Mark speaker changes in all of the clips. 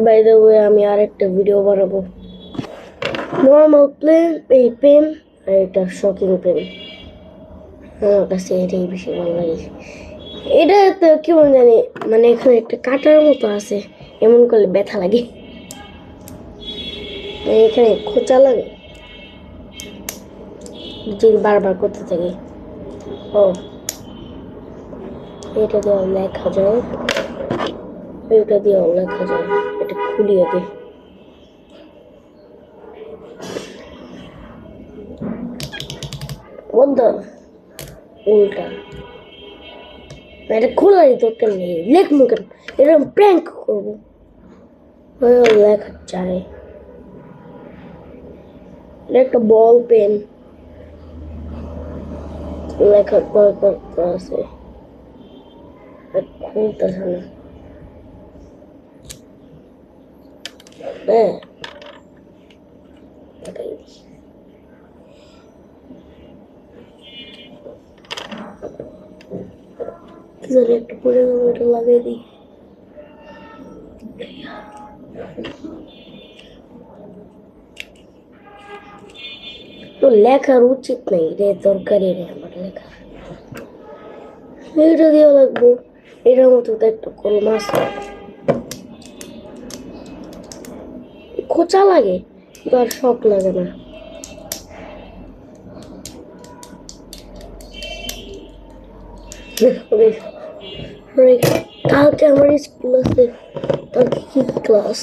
Speaker 1: By the way আমি আরেকটা video বানাবো নর্মাল প্লেন এই পেন আর এটা শকিং পেন। আমার কাছে এটাই বেশি ভালো লাগে। এটা তো কেমন জানি মানে এখানে একটা কাটার মতো আছে, এমন করলে ব্যথা লাগে, এখানে খোঁচা লাগে যদি বারবার করতে থাকি। ও এটা দিয়ে লেখা যায়, এটা দিয়ে লেখা যায়। এটা খুলি আগে। বন্ধ উল্টা এটা খোলারই দরকার নেই, লেখবো কেন, এরকম প্র্যাঙ্ক করবো। লেখা যায়, এটা একটা বল পেন, লেখার দরকার আছে, খুলতেছে না। হ্যাঁ একটা পরে এটা লাগাই দিই। তো লেখার উচিত নেই রে, দরকারই নেই আমার লেখা। এটা দিয়ে লাগবো, এটার মতো তো একটা কলম আছে, খোঁচা লাগে কিন্তু আর শখ লাগে না। কালকে আমার স্কুল আছে, কালকে কি ক্লাস?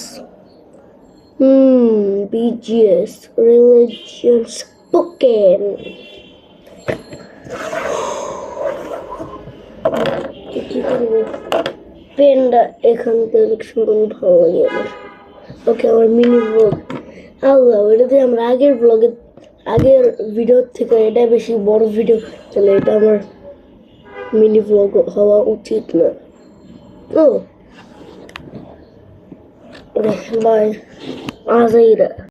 Speaker 1: BGS religion spoken. কি করবো, পেনটা এখান থেকে অনেক সুন্দর, ভালো লাগে আমার। ওকে আমার মিনি ব্লগ, আল্লাহ এটাতে আমরা আগের ভিডিও থেকে এটা বেশি বড় ভিডিও, তাহলে এটা আমার মিনি ব্লগ হওয়া উচিত না। ও বাই আজাইরা।